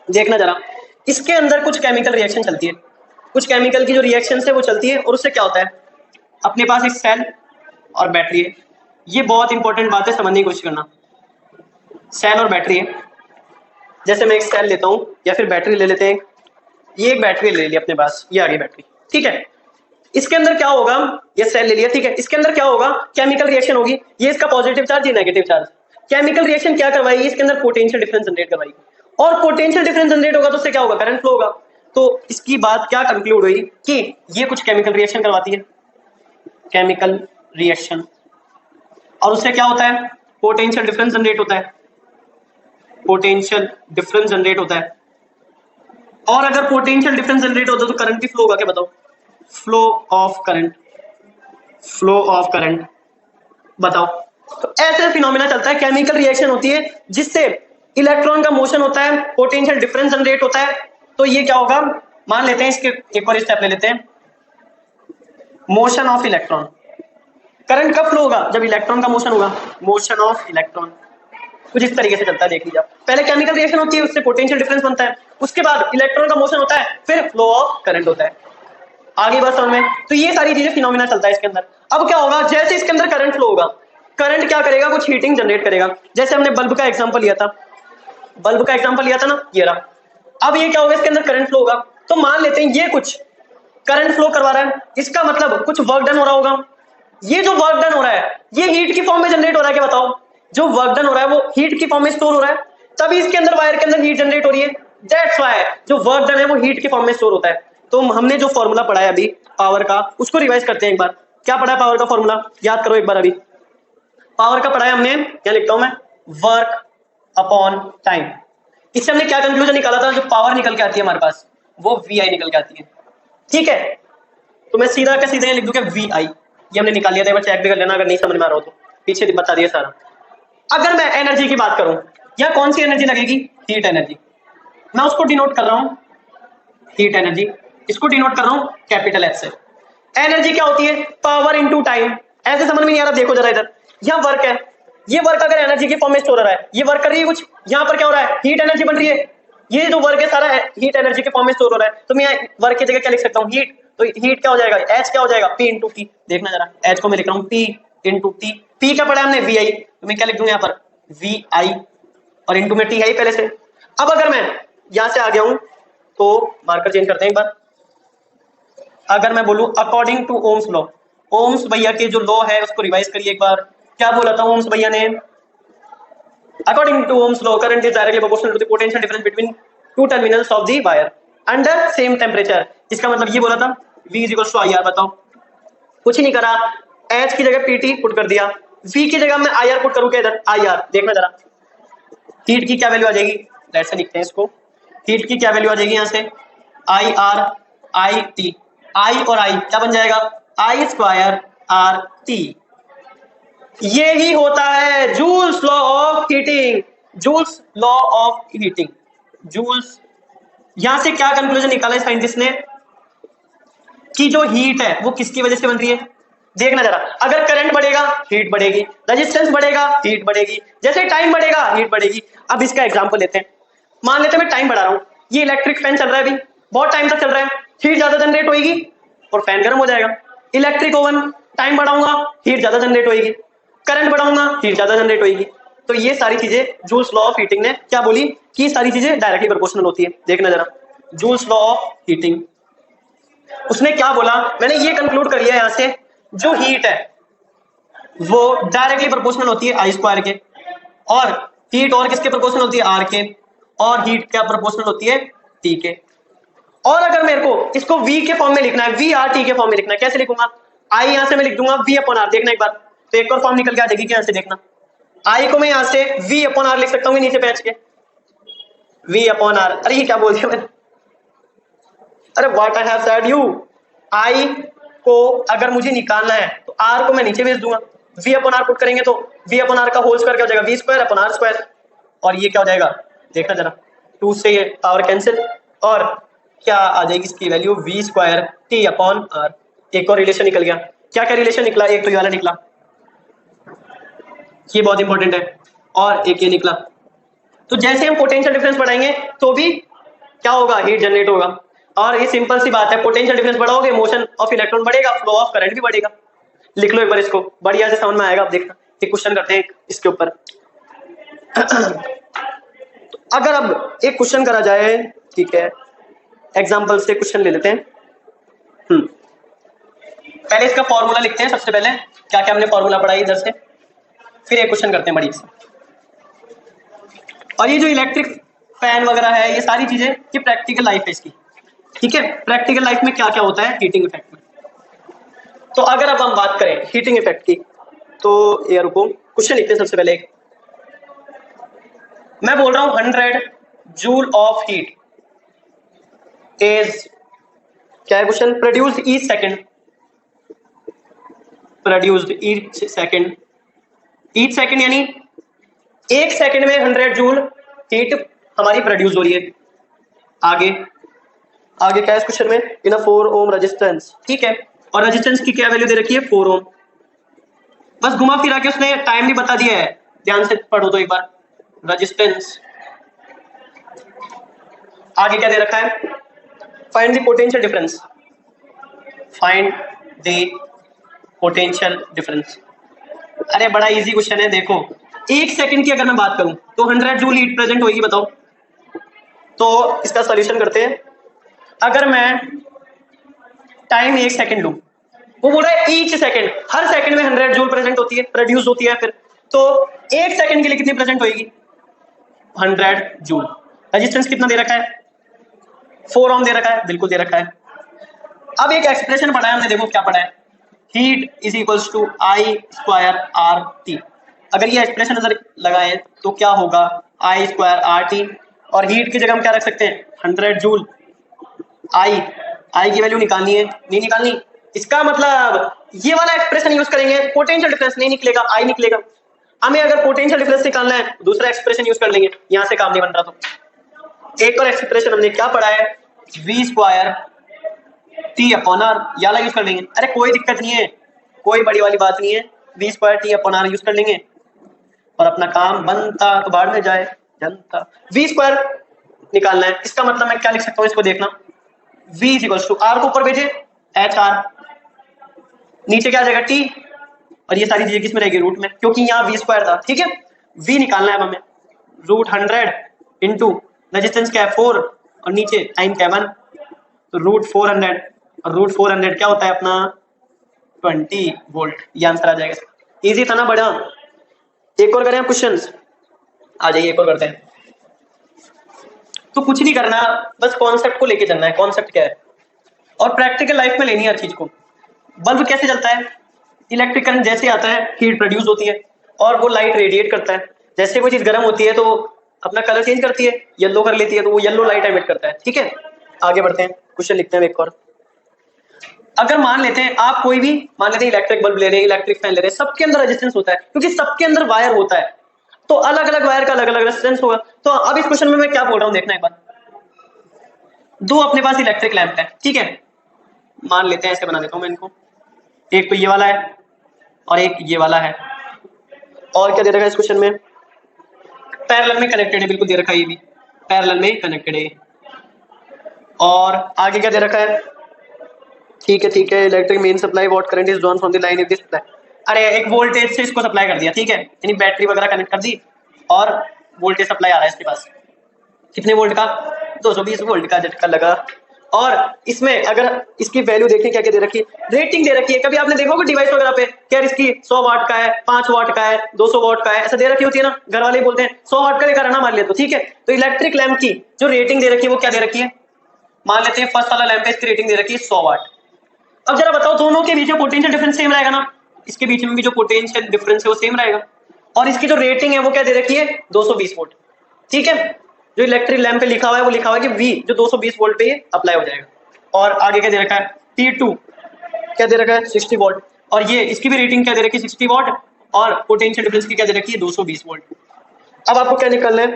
S1: देखना जरा, इसके अंदर कुछ केमिकल रिएक्शन चलती है, कुछ केमिकल की जो रिएक्शन है वो चलती है, और उससे क्या होता है? अपने पास एक सेल और बैटरी है। ये बहुत इंपॉर्टेंट बात है, समझने की कोशिश करना। सेल और बैटरी है, जैसे मैं एक सेल लेता हूं या फिर बैटरी ले लेते हैं, ये एक बैटरी ले ली अपने पास, ये आ गई बैटरी, ठीक है। इसके अंदर क्या होगा? ये सेल ले लिया, ठीक है, इसके अंदर क्या होगा? केमिकल रिएक्शन होगी, ये इसका पॉजिटिव चार्ज, ये नेगेटिव चार्ज। केमिकल रिएक्शन क्या करवाएगी? इसके अंदर पोटेंशियल डिफरेंस जनरेट करवाएगी, और पोटेंशियल डिफरेंस जनरेट होगा तो उससे क्या होगा? करंट फ्लो होगा। तो इसकी बात क्या कंक्लूड हुई कि ये कुछ केमिकल रिएक्शन करवाती है, केमिकल रिएक्शन, और उससे क्या होता है? पोटेंशियल डिफरेंस जनरेट होता है, पोटेंशियल डिफरेंस जनरेट होता है। और अगर पोटेंशियल डिफरेंस जनरेट होता है तो करंट भी फ्लो होगा, क्या बताओ? Flow of current, flow of current, बताओ। तो ऐसे फिनोमेना चलता है, केमिकल रिएक्शन होती है जिससे इलेक्ट्रॉन का मोशन होता है, पोटेंशियल डिफरेंस जनरेट होता है। तो ये क्या होगा? मान लेते हैं इसके एक और स्टेप ले लेते हैं, मोशन ऑफ इलेक्ट्रॉन। करंट कब फ्लो होगा? जब इलेक्ट्रॉन का मोशन होगा, मोशन ऑफ इलेक्ट्रॉन। कुछ इस तरीके से चलता है, देख लीजिए आप। पहले केमिकल रिएक्शन होती है, उससे पोटेंशियल डिफरेंस बनता है, उसके बाद इलेक्ट्रॉन का मोशन होता है, फिर फ्लो ऑफ करंट होता है। आगे बात समझ में? तो ये सारी चीजें फिनोमेना चलता है इसके अंदर। अब क्या होगा? जैसे इसके अंदर करंट फ्लो होगा, करंट क्या करेगा? कुछ हीटिंग जनरेट करेगा। जैसे हमने बल्ब का एग्जांपल लिया था, बल्ब का एग्जांपल लिया था ना, ये रहा। अब ये क्या होगा? इसके अंदर करंट फ्लो होगा, तो मान लेते हैं ये कुछ करंट फ्लो करवा रहा है, इसका मतलब कुछ वर्क डन हो रहा होगा। ये जो वर्क डन हो रहा है ये हीट की फॉर्म में जनरेट हो रहा है, क्या बताओ? जो वर्क डन हो रहा है वो हीट की फॉर्म में स्टोर हो रहा है, तभी इसके अंदर वायर के अंदर हीट जनरेट हो रही है। दैट्स व्हाई जो वर्क डन है वो हीट की फॉर्म में स्टोर होता है। तो हमने जो फॉर्मूला पढ़ा है अभी पावर का, उसको रिवाइज करते हैं एक बार। क्या पढ़ा है पावर का फॉर्मूला? याद करो एक बार। अभी पावर का पढ़ा है हमने, क्या लिखता हूं मैं? Work upon time. इससे हमने क्या कंक्लूजन निकाला था? जो पावर निकल के आती है हमारे पास वो VI निकल के आती है, ठीक है। तो मैं सीधा का सीधा लिख दूंगा VI, ये हमने निकाल लिया था। एक बार चेक भी कर लेना अगर नहीं समझ में आ रहा हो तो, पीछे बता दिया सारा। अगर मैं एनर्जी की बात करूं, या कौन सी एनर्जी लगेगी? Heat energy. मैं उसको डिनोट कर रहा हूं हीट एनर्जी, इसको डिनोट कर रहा हूं कैपिटल H से। एनर्जी क्या होती है? Power into time. ऐसे समझ में नहीं आ रहा? देखो जरा इधर, यहां वर्क है, ये वर्क अगर एनर्जी की फॉर्म में स्टोर हो रहा है, ये वर्क कर रही है कुछ, यहां पर क्या हो रहा है? हीट एनर्जी बन रही है। ये जो वर्क है सारा हीट एनर्जी के फॉर्म में स्टोर हो रहा है, तो मैं वर्क की जगह क्या लिख सकता हूं? हीट। तो हीट क्या हो जाएगा? H क्या हो जाएगा? P into T. देखना जरा, H को मैं लिख रहा हूं P इंटू टी। P क्या पढ़ा हमने? VI, तो मैं क्या लिख दूंगा यहाँ पर? VI, और इंटू में T है पहले से। अब अगर मैं यहां से आ गया हूं तो मार्कर चेंज करते हैं एक बार। अगर मैं बोलूं according to Ohm's law, Ohm's भैया के जो लॉ है उसको रिवाइज करिए एक बार। क्या बोला था ओम्स भैया ने? According to Ohm's law current is directly proportional to the potential difference between two terminals of the wire under same temperature. इसका मतलब ये बोला था V = IR। बताओ, कुछ नहीं करा, H की जगह PT पुट कर दिया, V की जगह मैं IR पुट करूं क्या इधर, IR देखना जरा, हीट की क्या वैल्यू आ जाएगी, लेट्स से लिखते हैं इसको, हीट की क्या वैल्यू आ जाएगी यहाँ से, IR IT, I और I क्या बन जाएगा, I स्क्वायर RT। ये ही होता है Joule's law of heating, Joule's law of heating, Joule's. यहां से क्या कंक्लूजन निकाला साइंटिस्ट ने कि जो हीट है वो किसकी वजह से बन रही है, देखना जरा, अगर करंट बढ़ेगा हीट बढ़ेगी, रेजिस्टेंस बढ़ेगा हीट बढ़ेगी, जैसे टाइम बढ़ेगा हीट बढ़ेगी। अब इसका एग्जांपल लेते हैं, मान लेते हैं मैं टाइम बढ़ा रहा हूं, ये इलेक्ट्रिक फैन चल रहा है अभी बहुत टाइम तक चल रहा है, हीट ज्यादा जनरेट होगी और फैन गर्म हो जाएगा। इलेक्ट्रिक ओवन, टाइम बढ़ाऊंगा हीट ज्यादा जनरेट होगी, करंट बढ़ाऊंगा हीट ज्यादा जनरेट होगी। तो ये सारी चीजें जूल्स लॉ ऑफ हीटिंग ने क्या बोली कि ये सारी चीजें डायरेक्टली प्रोपोर्शनल होती है। देखना जरा, जूल्स लॉ ऑफ हीटिंग, उसने क्या बोला, मैंने ये कंक्लूड कर लिया यहां से, जो हीट है वो डायरेक्टली प्रोपोर्शनल होती है आई स्क्वायर के, और हीट और किसके प्रोपोर्शनल होती है, आर के, और हीट क्या प्रोपोर्शनल होती है, टी के। और अगर मेरे को इसको v के फॉर्म में लिखना है, वी आर टी के फॉर्म में लिखना है, कैसे लिखूंगा, आई यहां से मैं लिख दूंगा v अपॉन आर, देखना एक बार, तो एक और फॉर्म निकल के आ जाएगी, यहां से देखना, आई को मैं यहां से v अपॉन आर लिख सकता हूँ नीचे पैच के, v अपॉन आर, अरे ये क्या बोल दिया मैंने, अरे what I have said you, I को अगर मुझे निकालना है तो आर को मैं नीचे भेज दूंगा, v अपॉन आर पुट करेंगे तो v अपॉन आर का होल स्क्वायर क्या हो जाएगा, v square upon R square, और ये क्या हो जाएगा, देखना जरा, 2 से ये पावर कैंसिल, और क्या आ जाएगी इसकी value, v square t upon R. एक और रिलेशन निकल गया, क्या क्या रिलेशन निकला, एक तो ये वाला निकला, ये बहुत इंपॉर्टेंट है, और एक ये निकला। तो जैसे हम पोटेंशियल डिफरेंस बढ़ाएंगे तो भी क्या होगा, हीट जनरेट होगा, और ये सिंपल सी बात है, पोटेंशियल डिफरेंस बढ़ाओगे मोशन ऑफ इलेक्ट्रॉन बढ़ेगा, फ्लो ऑफ करंट भी बढ़ेगा। लिख लो एक बार इसको, बढ़िया से समझ में आएगा। अब देखना एक क्वेश्चन करते हैं इसके ऊपर। अगर अब एक क्वेश्चन करा जाए, ठीक है, एग्जांपल से क्वेश्चन ले लेते हैं। पहले इसका फॉर्मूला लिखते हैं सबसे पहले, क्या क्या हमने फॉर्मूला पढ़ा इधर से, फिर एक क्वेश्चन करते हैं बड़ी से। और ये जो इलेक्ट्रिक फैन वगैरह है, ये सारी चीजें ये प्रैक्टिकल लाइफ है इसकी, ठीक है, प्रैक्टिकल लाइफ में क्या क्या होता है हीटिंग इफेक्ट में। तो अगर अब हम बात करें हीटिंग इफेक्ट की, तो ये रुको, क्वेश्चन लिखते हैं सबसे पहले। मैं बोल रहा हूं 100 जूल ऑफ हीट इज, क्या है question, produced each second, produced each second, each second यानी एक सेकंड में 100 जूल हीट हमारी प्रोड्यूस हो रही है। आगे आगे क्या है इस क्वेश्चन में, इन अ 4 ओम रेजिस्टेंस, ठीक है, और रेजिस्टेंस की क्या वैल्यू दे रखी है, 4 ओम। बस घुमा फिरा के उसने टाइम भी बता दिया है, ध्यान से पढ़ो तो एक बार, रेजिस्टेंस। आगे क्या दे रखा है, find the potential difference, find the potential difference. अरे बड़ा इजी क्वेश्चन है, देखो एक सेकंड की अगर मैं बात करूं तो 100 जूल हीट प्रेजेंट होगी, बताओ। तो इसका सॉल्यूशन करते हैं। अगर मैं टाइम 1 सेकंड लूं, वो बोल रहा है ईच सेकंड, हर सेकंड में 100 जूल प्रेजेंट होती है, प्रोड्यूस होती है, फिर तो एक सेकंड के लिए कितनी प्रेजेंट होगी, 100 जूल। रेजिस्टेंस कितना दे रखा है, 4 ओम दे रखा है, बिल्कुल दे रखा है। अब एक एक्सप्रेशन पढ़ा है हमने, देखो क्या पढ़ा है, heat is equals to I square R T. अगर ये एक्सप्रेशन नजर लगाए तो क्या होगा, आई स्क्वायर आर टी, और हीट की जगह हम क्या रख सकते हैं, 100 जूल। आई की वैल्यू निकालनी है, नहीं निकालनी, इसका मतलब ये वाला एक्सप्रेशन यूज करेंगे, पोटेंशियल डिफरेंस नहीं निकलेगा, आई निकलेगा। हमें अगर पोटेंशियल डिफरेंस निकालना है दूसरा एक्सप्रेशन यूज कर लेंगे, यहां से काम नहीं बन रहा। तो एक और एक्सप्रेशन हमने क्या पढ़ा है, V square T upon R, ये वाला यूज कर लेंगे। अरे कोई दिक्कत नहीं है, कोई बड़ी वाली बात नहीं है, V square T upon R use कर लेंगे और अपना काम बनता तो बाढ़ में जाए जनता। वी स्क्वायर निकालना है, इसका मतलब मैं क्या लिख सकता हूँ, इसको देखना, v is equals to R को ऊपर भेजे एच आर, नीचे क्या आ जाएगा टी, और ये सारी चीजें किसमें रहेगी, रूट में, क्योंकि यहाँ वी स्क्वायर था, ठीक है। v निकालना है हमें, रूट 100 इंटू रेजिस्टेंस क्या है 4 और नीचे टाइम क्या 1, तो रूट 400, और रूट 400 क्या होता है अपना 20 वोल्ट, ये आंसर आ जाएगा। इजी था ना बड़ा। एक और करें क्वेश्चन, आ जाइए एक और करते हैं। तो कुछ नहीं करना, बस कॉन्सेप्ट को लेके चलना है, कॉन्सेप्ट क्या है, और प्रैक्टिकल लाइफ में लेनी है हर चीज को। बल्ब कैसे जलता है, इलेक्ट्रिक करंट जैसे आता है हीट प्रोड्यूस होती है और वो लाइट रेडिएट करता है। जैसे कोई चीज गर्म होती है तो अपना कलर चेंज करती है, येलो कर लेती है, तो वो येलो लाइट एमिट करता है। ठीक है, आगे बढ़ते हैं, क्वेश्चन लिखते हैं एक और। अगर मान लेते हैं आप कोई भी, मान लेते हैं इलेक्ट्रिक बल्ब ले रहे हैं, इलेक्ट्रिक फैन ले रहे हैं, सबके अंदर रेजिस्टेंस होता है क्योंकि सबके अंदर वायर होता है, तो अलग अलग वायर का अलग अलग रेजिस्टेंस होगा। तो अब इस क्वेश्चन में मैं क्या बोल रहा हूं देखना एक बार। दो अपने पास इलेक्ट्रिक लैंप है, ठीक है, मान लेते हैं, ऐसे बना देता हूं मैं इनको, एक तो ये वाला है और एक ये वाला है। और क्या दे रखा है इस क्वेश्चन में, पैरेलल में कनेक्टेड है, बिल्कुल दे रखा है ये भी पैरेलल में कनेक्टेड है। और आगे क्या दे रखा है, ठीक है, electric main supply what current is drawn from the line if this supply. अरे एक वोल्टेज से इसको सप्लाई कर दिया, ठीक है, यानी बैटरी वगैरह कनेक्ट कर दी और वोल्टेज सप्लाई आ रहा है इसके पास, कितने वोल्ट का, 220 वोल्ट का झटका लगा। और इसमें अगर इसकी वैल्यू देखें क्या क्या दे रखी है, रेटिंग दे रखी है। कभी आपने देखा होगा डिवाइस वगैरह पे क्या इसकी 100 वाट का है, 5 वाट का है, 200 वाट का है, ऐसा दे रखी होती है ना, घर वाले बोलते हैं 100 वाट का लेकर आना मान लिया तो, ठीक है। तो इलेक्ट्रिक लैंप की जो रेटिंग दे रखी है वो क्या दे रखी है, मान लेते हैं फर्स्ट वाला लैंप है, इसकी रेटिंग दे रखी है 100 वाट। अब जरा बताओ दोनों के बीच में पोटेंशियल डिफरेंस सेम रहेगा ना, इसके बीच में भी जो पोटेंशियल डिफरेंस है वो सेम रहेगा, और इसकी जो रेटिंग है वो क्या दे रखी है 220 वोल्ट, ठीक है। जो इलेक्ट्रिक लैंप पे लिखा हुआ है वो लिखा हुआ है कि V जो 220 वोल्ट पे ये अप्लाई हो जाएगा। और आगे क्या दे रखा है, P2 क्या दे रखा है 60 वोल्ट, और ये इसकी भी रेटिंग क्या दे रखी है 60 वोल्ट, और पोटेंशियल डिफरेंस की क्या दे रखी है 220 वोल्ट। अब आपको क्या निकालना है,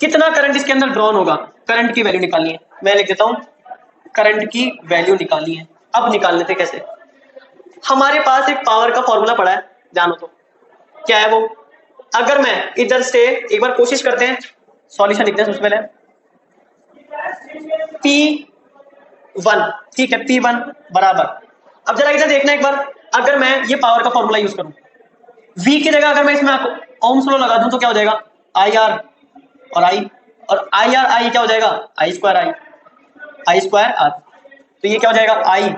S1: कितना करंट इसके अंदर ड्रॉन होगा, करंट की वैल्यू निकालनी है। मैं लिख देता हूं, करंट की वैल्यू निकालनी है। अब निकालने थे कैसे, हमारे पास एक पावर का फॉर्मूला पड़ा है, जानो तो क्या है वो। अगर मैं इधर से एक बार कोशिश करते हैं, सॉल्यूशन लिखते हैं सबसे पहले, P1, ठीक है, P1 बराबर, अब जरा इधर देखना एक बार, अगर मैं ये पावर का फॉर्मूला यूज करूं, V की जगह अगर मैं इसमें ओम्स लॉ लगा दूं तो क्या हो जाएगा, IR और I, और IR I क्या हो जाएगा, I स्क्वायर R। तो ये क्या हो जाएगा I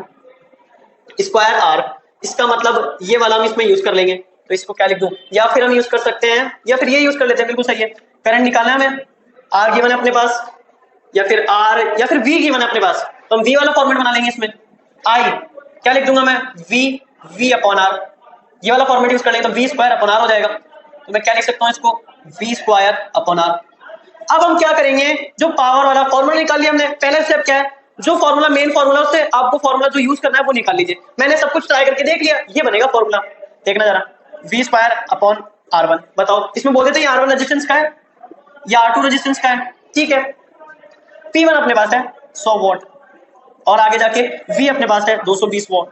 S1: स्क्वायर R, इसका मतलब ये वाला हम इसमें यूज कर लेंगे, तो इसको क्या लिख दूं, या फिर हम यूज कर सकते हैं, या फिर ये यूज कर लेते हैं, बिल्कुल सही है। करंट निकालना है हमें, R गिवन है अपने पास, या फिर R या फिर V गिवन है अपने पास, तो हम V वाला फॉर्मेट बना लेंगे। इसमें I क्या लिख दूंगा मैं, V अपॉन R, ये वाला फॉर्मेट यूज कर लेंगे तो V स्क्वायर अपॉन R हो जाएगा। तो मैं क्या लिख सकता हूँ इसको, V स्क्वायर अपॉन R। अब हम क्या करेंगे, जो पावर वाला फॉर्मूला निकाल लिया हमने, पहला स्टेप क्या है, जो फॉर्मूला मेन फॉर्मूला उससे आपको फॉर्मूला जो यूज करना है वो निकाल लीजिए। मैंने सब कुछ ट्राई करके देख लिया, ये बनेगा फॉर्मूला, देखना जरा, V स्क्वायर अपॉन R1। बताओ इसमें बोल देते हैं R1 रेजिस्टेंस का है या R2 रेजिस्टेंस का है, ठीक है। P1 अपने पास है 100 वोल्ट, और आगे जाके V अपने पास है 220 वोल्ट।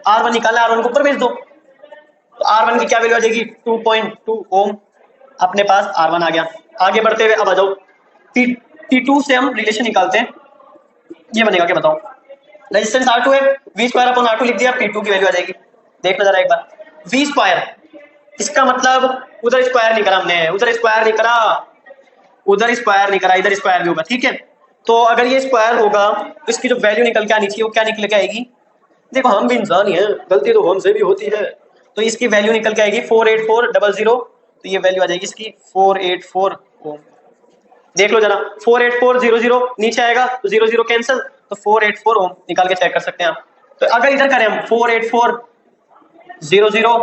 S1: R1 निकालना, R1 को ऊपर भेज दो, तो R1 की क्या वैल्यू आ जाएगी 2.2 ओम, अपने पास R1 आ गया। आगे बढ़ते हुए अब आ जाओ, P2 से हम रिलेशन निकालते हैं, ये बनेगा क्या बताओ, रेजिस्टेंस R2 है, V स्क्वायर अपॉन R2 लिख दिया, P2 की वैल्यू आ जाएगी। देखना जरा एक बार, V स्क्वायर, इसका मतलब उधर स्क्वायर नहीं करा हमने, उधर स्क्वायर नहीं करा, इधर स्क्वायर भी होगा, ठीक है। तो अगर ये स्क्वायर होगा तो इसकी जो वैल्यू निकल के आनी चाहिए वो क्या निकल के आएगी, देखो हम भी इंसान ही हैं, गलती तो हमसे भी होती है, तो इसकी वैल्यू निकल के आएगी 48400, तो ये वैल्यू आ जाएगी इसकी 484 ओम। देख लो जरा, 48400 नीचे आएगा तो 00 कैंसिल, तो 484 ओम निकाल के चेक कर सकते हैं आप। तो अगर इधर करें हम 48400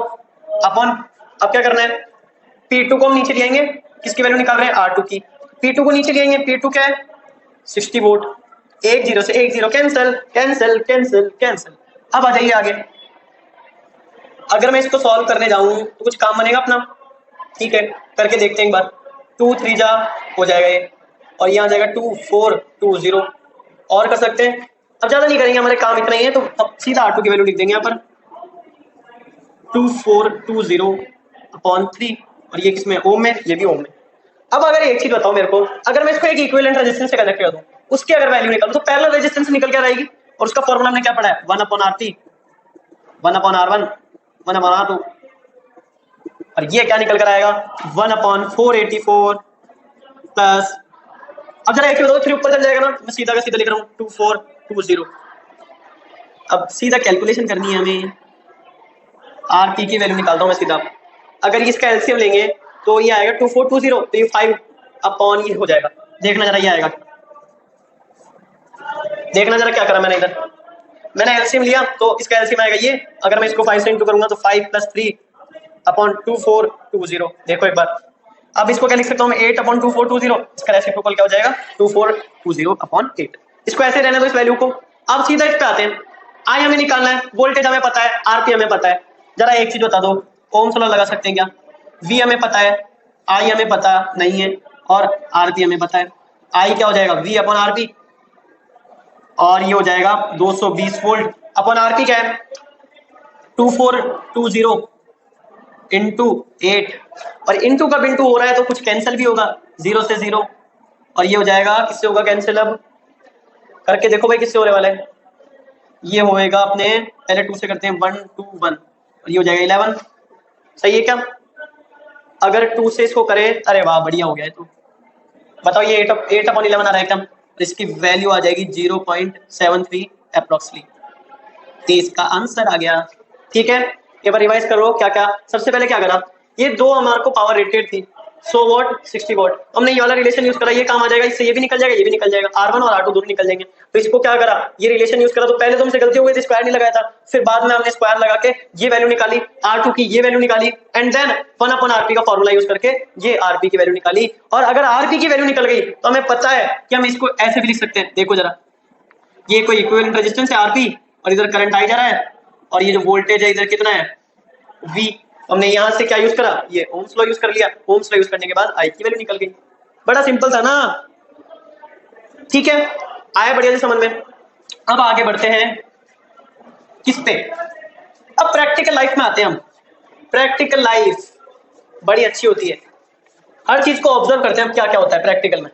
S1: अपन, अब क्या करना है, P2 को हम नीचे ले आएंगे, किसकी वैल्यू निकाल रहे हैं R2 की, P2 को नीचे ले आएंगे, P2 क्या है 60 वोल्ट, 10 से 10 कैंसिल। अब आ जाइए आगे, अगर मैं इसको सॉल्व करने जाऊं तो कुछ काम बनेगा अपना, ठीक है, करके देखते हैं एक बार। 2 3 जा हो जाएगा ये, और यहाँ जाएगा 2420, और कर सकते हैं। अब ज्यादा नहीं करेंगे, हमारे काम इतना ही है, तो अब सीधा R2 की वैल्यू लिख देंगे यहाँ पर 2420 अपॉन 3, और ये किसमें ओम में, ये भी ओम में। अब अगर एक चीज बताओ मेरे को, अगर मैं इसको एक इक्विवेलेंट रेजिस्टेंस से कनेक्ट कर दूं, उसकी अगर वैल्यू निकालूं तो पैरेलल रेजिस्टेंस निकल के आएगी, और उसका फॉर्मूला हमने क्या पढ़ा है, 1/R3, 1/R1, 1/R2, और ये क्या निकल कर आएगा 1/484 प्लस, अब जरा एक बताओ 3 ऊपर चल जाएगा ना, मैं सीधा का सीधा लिख रहा हूँ 2420। अब सीधा कैलकुलेशन करनी है हमें, RP की वैल्यू निकालता हूँ मैं सीधा। अगर इसका एलसीएम लेंगे तो ये आएगा 2420, तो ये 5 अपॉन ये हो जाएगा। देखना जरा ये आएगा, देखना जरा क्या करा मैंने इधर, मैंने एलसीएम लिया तो इसका एलसीएम आएगा ये, अगर मैं इसको 5 से इंटू करूंगा तो 5 + 3 अपॉन 2420। देखो एक बार, अब इसको क्या लिख सकता हूँ मैं 8 अपॉन 2420, इसका रेसिप्रोकल क्या हो जाएगा 2420 अपॉन 8। इसको ऐसे रहने दो इस वैल्यू को। अब सीधा इस पे आते हैं, आई हमें निकालना है, वोल्टेज हमें पता है, आरपी हमें पता है। जरा एक चीज बता दो, ओम्स लॉ लगा सकते हैं क्या? वी हमें पता है, आई हमें पता नहीं है, और आरपी हमें पता है। आई क्या हो जाएगा वी अपॉन आरपी, और ये हो जाएगा 220 वोल्ट अपॉन आरपी क्या है 2420 इंटू 8, और इंटू कब इंटू हो रहा है तो कुछ कैंसिल भी होगा, 0 से 0, और ये हो जाएगा किससे होगा कैंसिल? अब करके देखो भाई किससे होने वाला है। ये होएगा अपने पहले 2 से करते हैं, 1 2 1, और ये हो जाएगा 11। सही है क्या? अगर 2 से इसको करें, अरे वाह बढ़िया हो गया है। तो बताओ ये 8 अपॉन 11 आ रहा है क्या? तो इसकी वैल्यू आ जाएगी 0.73 अप्रोक्सली। तो इसका आंसर आ गया। ठीक है, एक बार रिवाइज करो क्या क्या। सबसे पहले क्या करा, ये दो हमारे को पावर रेटेड थी 100 वॉट 60 वॉट, हमने ये वाला रिलेशन यूज करा, ये काम आ जाएगा, इससे ये भी निकल जाएगा, ये भी निकल जाएगा, R1 और R2 दोनों निकल जाएंगे। तो इसको क्या करा, ये रिलेशन यूज करा, तो पहले तो हमसे गलती हो गई थी, स्क्वायर नहीं लगाया था, फिर बाद में हमने स्क्वायर लगा के ये वैल्यू निकाली, R2 की ये वैल्यू निकाली, एंड देन 1 अपॉन RP का फॉर्मूला यूज करके ये RP की वैल्यू निकाली। और अगर RP की वैल्यू निकल गई तो हमें पता है कि हम इसको ऐसे भी लिख सकते हैं। देखो जरा, ये कोई इक्विवेलेंट रेजिस्टेंस है RP, और इधर करंट आई जा रहा है, और ये जो वोल्टेज है इधर कितना है V। हमने यहां से क्या यूज करा, ये ओम्स लॉ यूज कर लिया, ओम्स लॉ यूज करने के बाद I की वैल्यू निकल गई। बड़ा सिंपल था ना? ठीक है, आया बढ़िया से समझ में। अब आगे बढ़ते हैं किस पे, अब प्रैक्टिकल लाइफ में आते हैं हम। प्रैक्टिकल लाइफ बड़ी अच्छी होती है, हर चीज को ऑब्जर्व करते हैं हम क्या क्या होता है प्रैक्टिकल में।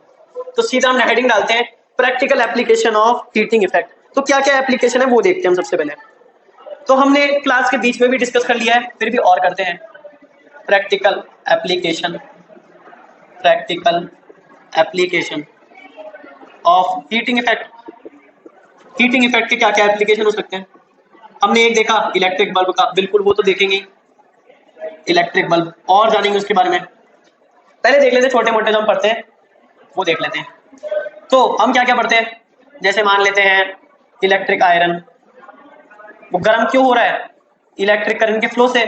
S1: तो सीधा हम हेडिंग डालते हैं practical application of heating effect. तो क्या क्या एप्लीकेशन है वो देखते हैं हम सबसे पहले। तो हमने क्लास के बीच में भी डिस्कस कर लिया है, फिर भी और करते हैं। Practical application, practical application of heating effect. Heating effect के क्या क्या एप्लीकेशन हो सकते हैं? हमने एक देखा इलेक्ट्रिक बल्ब का, बिल्कुल वो तो देखेंगे इलेक्ट्रिक बल्ब, और जानेंगे उसके बारे में। पहले देख लेते हैं छोटे मोटे जो हम पढ़ते हैं वो देख लेते हैं। तो हम क्या क्या पढ़ते हैं, जैसे मान लेते हैं इलेक्ट्रिक आयरन, वो गर्म क्यों हो रहा है? इलेक्ट्रिक करंट के फ्लो से।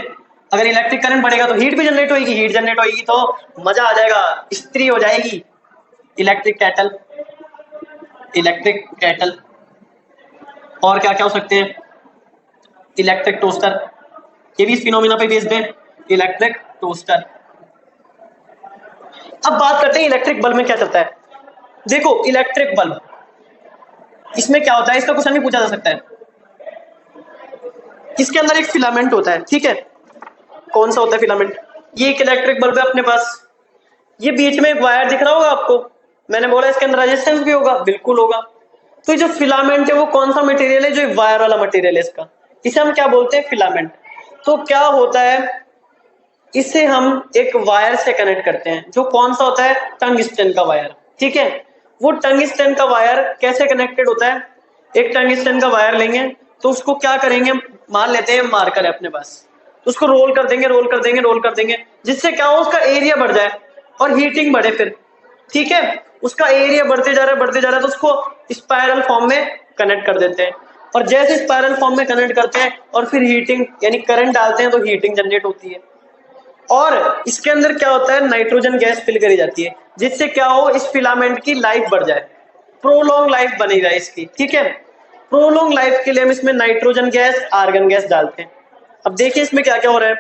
S1: अगर इलेक्ट्रिक करंट बढ़ेगा तो हीट भी जनरेट होगी, हीट जनरेट होगी तो मजा आ जाएगा, इस्त्री हो जाएगी। इलेक्ट्रिक कैटल, इलेक्ट्रिक कैटल, और क्या क्या हो सकते हैं? इलेक्ट्रिक टोस्टर, ये भी इस फिनोमिना पे बेस्ड है, इलेक्ट्रिक टोस्टर। अब बात करते हैं इलेक्ट्रिक बल्ब में क्या चलता है। देखो इलेक्ट्रिक बल्ब, इसमें क्या होता है, इसका क्वेश्चन भी पूछा जा सकता है। इसके अंदर एक फिलामेंट होता है, ठीक है, कौन सा होता है फिलामेंट? ये एक इलेक्ट्रिक बल्ब है अपने पास, ये बीच में एक वायर दिख रहा होगा आपको, मैंने बोला इसके अंदर रेजिस्टेंस भी होगा, बिल्कुल होगा। तो ये जो फिलामेंट है वो कौन सा मटेरियल है? जो वायर वाला मटेरियल है इसका, इसे हम क्या बोलते हैं? फिलामेंट। तो क्या होता है, इसे हम एक वायर से कनेक्ट करते हैं, जो कौन सा होता है? टंगस्टन का वायर, ठीक है। वो टंगस्टन का वायर कैसे कनेक्टेड होता है? एक टंगस्टन का वायर लेंगे तो उसको क्या करेंगे, मान लेते हैं मार्कर है अपने पास, तो उसको रोल कर देंगे, रोल कर देंगे, रोल कर देंगे, जिससे क्या हो, उसका एरिया बढ़ जाए और हीटिंग बढ़े फिर, ठीक है। उसका एरिया बढ़ते जा रहा है, बढ़ते जा रहा है, तो उसको स्पाइरल फॉर्म में कनेक्ट कर देते हैं, और जैसे स्पाइरल फॉर्म में कनेक्ट करते हैं और फिर हीटिंग यानी करंट डालते हैं तो हीटिंग जनरेट होती है। और इसके अंदर क्या होता है, नाइट्रोजन गैस फिल करी जाती है, जिससे क्या हो, इस फिलामेंट की लाइफ बढ़ जाए, प्रोलॉन्ग लाइफ बनी रहे इसकी, ठीक है। प्रोलॉन्ग लाइफ के लिए हम इसमें नाइट्रोजन गैस, आर्गन गैस डालते हैं। अब देखिए इसमें क्या क्या हो रहा है,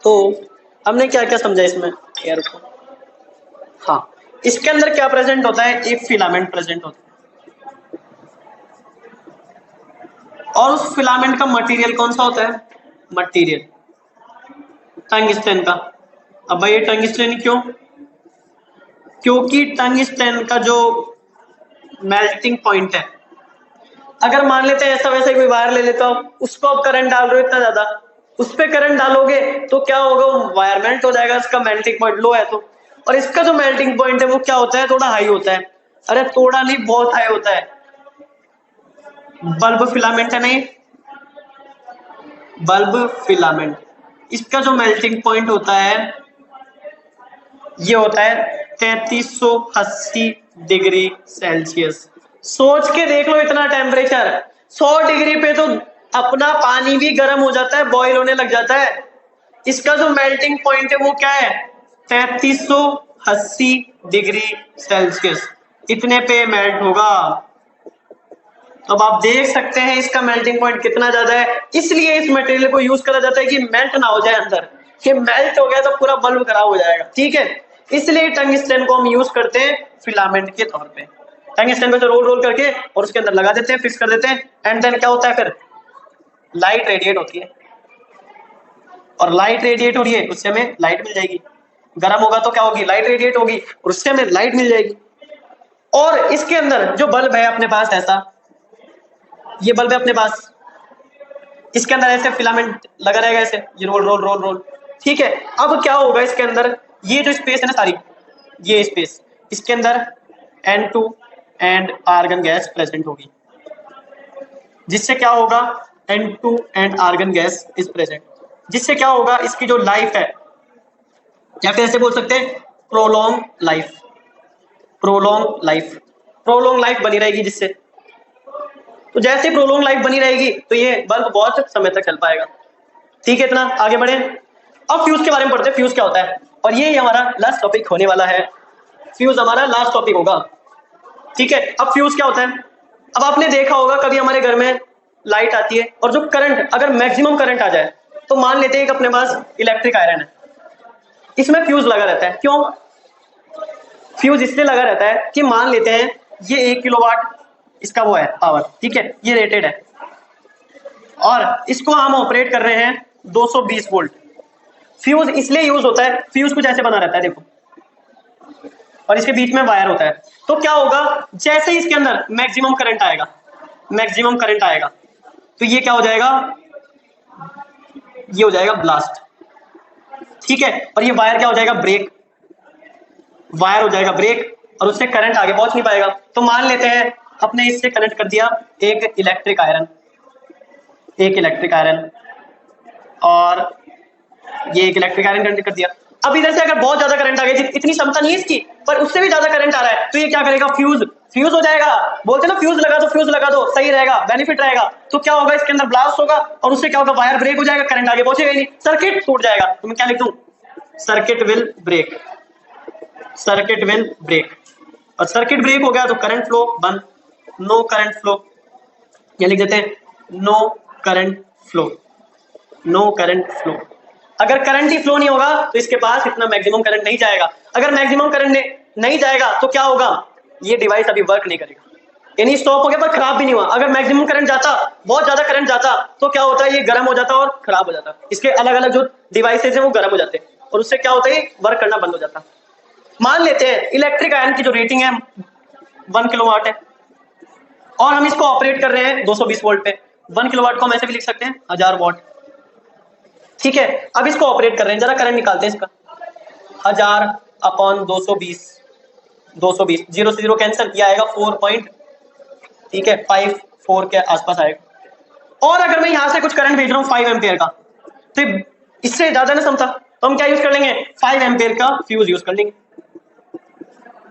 S1: तो हमने क्या क्या समझा इसमें एयर को। हाँ, इसके अंदर क्या प्रेजेंट होता है, एक फिलामेंट प्रेजेंट होता है, और उस फिलामेंट का मटेरियल कौन सा होता है? मटेरियल टंगस्टन का। अब भाई ये टंगस्टन क्यों? क्योंकि टंगस्टन का जो मेल्टिंग पॉइंट है, अगर मान लेते हैं ऐसा वैसा कोई वायर ले लेता हो, उसको आप करंट डाल रहे हो इतना ज्यादा, उस पर करंट डालोगे तो क्या होगा, वायर मेल्ट हो जाएगा, इसका मेल्टिंग पॉइंट लो है तो। और इसका जो मेल्टिंग पॉइंट है वो क्या होता है, थोड़ा हाई होता है, अरे थोड़ा नहीं बहुत हाई होता है। बल्ब फिलामेंट है नहीं, बल्ब फिलामेंट, इसका जो मेल्टिंग पॉइंट होता है ये होता है 3380 डिग्री सेल्सियस। सोच के देख लो इतना टेम्परेचर, 100 डिग्री पे तो अपना पानी भी गर्म हो जाता है, बॉईल होने लग जाता है। इसका जो मेल्टिंग पॉइंट है वो क्या है, 3380 डिग्री सेल्सियस, इतने पे मेल्ट होगा। तो अब आप देख सकते हैं इसका मेल्टिंग पॉइंट कितना ज्यादा है। इसलिए इस मटेरियल को यूज करा जाता है कि मेल्ट ना हो जाए अंदर, कि मेल्ट हो गया तो पूरा बल्ब खराब हो जाएगा, ठीक है। इसलिए टंगस्टन को हम यूज करते हैं फिलामेंट के तौर पे। टंगस्टन को रोल रोल करके और उसके अंदर लगा देते हैं, फिक्स कर देते हैं, एंड देन क्या होता है, फिर लाइट रेडिएट होती है, और लाइट रेडिएट हो रही है, उससे हमें लाइट मिल जाएगी। गर्म होगा तो क्या होगी, लाइट रेडिएट होगी, और उससे हमें लाइट मिल जाएगी। और इसके अंदर जो बल्ब है अपने पास, ऐसा ये बल्ब है अपने पास, इसके अंदर ऐसे फिलामेंट लगा रहेगा, ऐसे ये रोल रोल रोल रोल, ठीक है। अब क्या होगा इसके अंदर, ये जो स्पेस है ना सारी, ये स्पेस, इसके अंदर N2 and argon gas present होगी, जिससे क्या होगा, N2 and argon gas is present, जिससे क्या होगा, इसकी जो लाइफ है, या फिर ऐसे बोल सकते हैं prolong life, prolong life, prolong life बनी रहेगी जिससे। तो जैसे प्रोलॉन्ग लाइफ बनी रहेगी तो ये बल्ब बहुत समय तक चल पाएगा, ठीक है। इतना आगे बढ़े, अब फ्यूज के बारे में पढ़ते हैं, फ्यूज क्या होता है, और ये हमारा लास्ट टॉपिक होने वाला है। फ्यूज हमारा लास्ट टॉपिक होगा, ठीक है। अब फ्यूज क्या होता है, अब आपने देखा होगा कभी हमारे घर में लाइट आती है और जो करंट, अगर मैक्सिमम करंट आ जाए, तो मान लेते हैं कि अपने पास इलेक्ट्रिक आयरन है, इसमें फ्यूज लगा रहता है। क्यों फ्यूज इसलिए लगा रहता है कि मान लेते हैं ये 1 किलोवाट इसका वो है पावर, ठीक है, ये रेटेड है, और इसको हम ऑपरेट कर रहे हैं 220 वोल्ट। फ्यूज इसलिए यूज होता है, फ्यूज कुछ ऐसे बना रहता है देखो, और इसके बीच में वायर होता है। तो क्या होगा, जैसे ही इसके अंदर मैक्सिमम करंट आएगा, मैक्सिमम करंट आएगा, तो ये क्या हो जाएगा, ये हो जाएगा ब्लास्ट, ठीक है। और ये वायर क्या हो जाएगा, ब्रेक, वायर हो जाएगा ब्रेक, और उससे करंट आगे पहुंच नहीं पाएगा। तो मान लेते हैं अपने इससे कनेक्ट कर दिया एक इलेक्ट्रिक आयरन, एक इलेक्ट्रिक आयरन, और ये एक इलेक्ट्रिक आयरन कनेक्ट कर दिया। अब इधर से अगर बहुत ज्यादा करंट आ गया, इतनी क्षमता नहीं है इसकी, पर उससे भी ज्यादा करंट आ रहा है, तो ये क्या करेगा, फ्यूज, फ्यूज हो जाएगा। बोलते ना फ्यूज लगा दो, फ्यूज लगा दो, सही रहेगा, बेनिफिट रहेगा। तो क्या होगा, इसके अंदर ब्लास्ट होगा, और उससे क्या होगा, वायर ब्रेक हो जाएगा, करंट आगे पहुंचेगा नहीं, सर्किट टूट जाएगा। तो मैं क्या लिख दूं, circuit will break, circuit will break. और सर्किट ब्रेक हो गया तो करंट फ्लो बंद, नो करंट फ्लो, या लिख देते हैं no current flow, no current flow. अगर करंट ही फ्लो नहीं होगा तो इसके पास इतना मैक्सिमम करंट नहीं जाएगा। अगर मैक्सिमम करंट नहीं जाएगा तो क्या होगा, ये डिवाइस अभी वर्क नहीं करेगा, यानी स्टॉप हो गया पर खराब भी नहीं हुआ। अगर मैक्सिमम करंट जाता, बहुत ज्यादा करंट जाता, तो क्या होता है, ये गर्म हो जाता और खराब हो जाता। इसके अलग अलग जो डिवाइसेज है वो गर्म हो जाते हैं, और उससे क्या होता है, वर्क करना बंद हो जाता। मान लेते हैं इलेक्ट्रिक आयरन की जो रेटिंग है 1 किलोवाट है, और हम इसको ऑपरेट कर रहे हैं 220 वोल्ट पे। 1 किलोवाट को हम ऐसे भी लिख सकते हैं 1000 वॉट, ठीक है। अब इसको ऑपरेट कर रहे हैं, जरा करंट निकालते हैं इसका, 1000 अपॉन 220, 220, 0 से 0 कैंसिल, ये आएगा 4 पॉइंट, ठीक है, 54 के आसपास आएगा। और अगर मैं यहां से कुछ करंट भेज रहा हूं 5 एम्पियर का, तो इससे ज्यादा ना समझता, तो हम क्या यूज कर लेंगे, 5 एम्पियर का फ्यूज यूज कर लेंगे,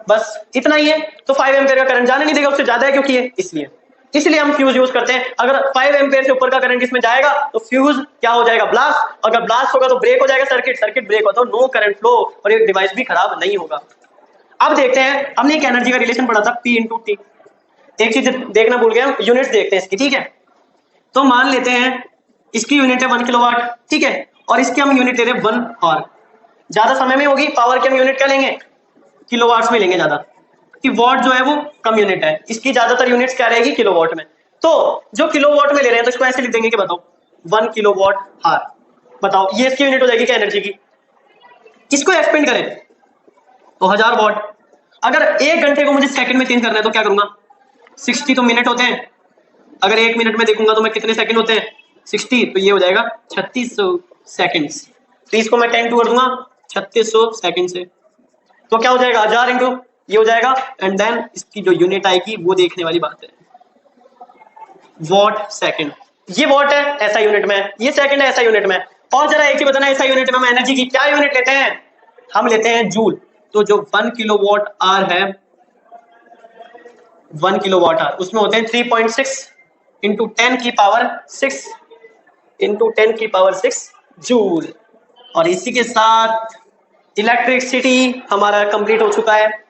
S1: बस इतना ही है। तो 5 एम्पियर का करंट जाने नहीं देगा, उससे ज्यादा है क्योंकि ये, इसलिए हम फ्यूज यूज करते हैं। अगर 5 एम्पियर से ऊपर का करंट इसमें जाएगा तो फ्यूज क्या हो जाएगा, ब्लास्ट। अगर ब्लास्ट होगा तो ब्रेक हो जाएगा सर्किट, सर्किट ब्रेक होता है तो नो करंट फ्लो, और ये डिवाइस भी खराब नहीं होगा। अब देखते हैं, हमने एक एनर्जी का रिलेशन पढ़ा था P इंटू टी, एक चीज देखना भूल गया, यूनिट्स देखते हैं इसकी, ठीक है। तो मान लेते हैं इसकी यूनिट है 1 किलोवाट, ठीक है, और इसकी हम यूनिट ले रहे हैं 1 आवर। ज्यादा समय में होगी पावर की हम यूनिट क्या लेंगे, किलोवाट्स में लेंगे ज्यादा, कि वॉट जो है वो कम यूनिट है, इसकी ज्यादातर यूनिट्स क्या रहेगी, किलोवाट में। तो जो किलोवाट में ले रहे हैं तो इसको ऐसे लिख देंगे कि बताओ 1 किलोवाट आवर, बताओ ये इसकी यूनिट हो जाएगी क्या, एनर्जी की। इसको एक्सपेंड करें तो 1000 वॉट। अगर 1 घंटे को मुझे सेकंड में चेंज करना है तो क्या करूंगा, 60 तो मिनट होते हैं, अगर 1 मिनट में देखूंगा तो मैं कितने सेकंड होते हैं, 60, तो ये हो जाएगा 3600 सेकंड्स। तो इसको मैं 10 टू कर दूंगा 3600 सेकंड से, तो क्या हो जाएगा 1000 इंटू ये हो जाएगा, एंड देन इसकी जो यूनिट आएगी वो देखने वाली बात है, वॉट सेकंड। ये वॉट है ऐसा यूनिट में, ये सेकंड है ऐसा यूनिट में। और जरा एक ही बताना, ऐसा यूनिट में हम एनर्जी की क्या यूनिट लेते हैं, हम लेते हैं जूल। तो जो 1 किलोवाट आवर है, 1 किलोवाट आवर, उसमें होते हैं 3.6 इंटू 10⁶ इंटू 10⁶ जूल। और इसी के साथ इलेक्ट्रिसिटी हमारा कंप्लीट हो चुका है।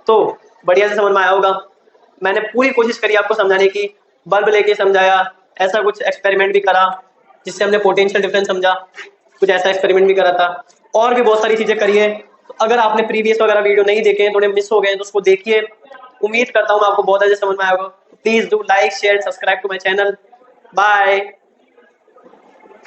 S1: तो बढ़िया से समझ में आया होगा। मैंने पूरी कोशिश करी आपको समझाने की, बल्ब लेके समझाया, ऐसा कुछ एक्सपेरिमेंट भी करा जिससे हमने पोटेंशियल डिफरेंस समझा, कुछ ऐसा एक्सपेरिमेंट भी करा था, और भी बहुत सारी चीजें करी है। तो अगर आपने प्रीवियस वगैरह वीडियो नहीं देखे हैं, थोड़े मिस हो गए हैं, तो उसको देखिए। उम्मीद करता हूँ आपको बहुत अच्छे समझ में आया होगा। Please do like share subscribe to my channel. Bye.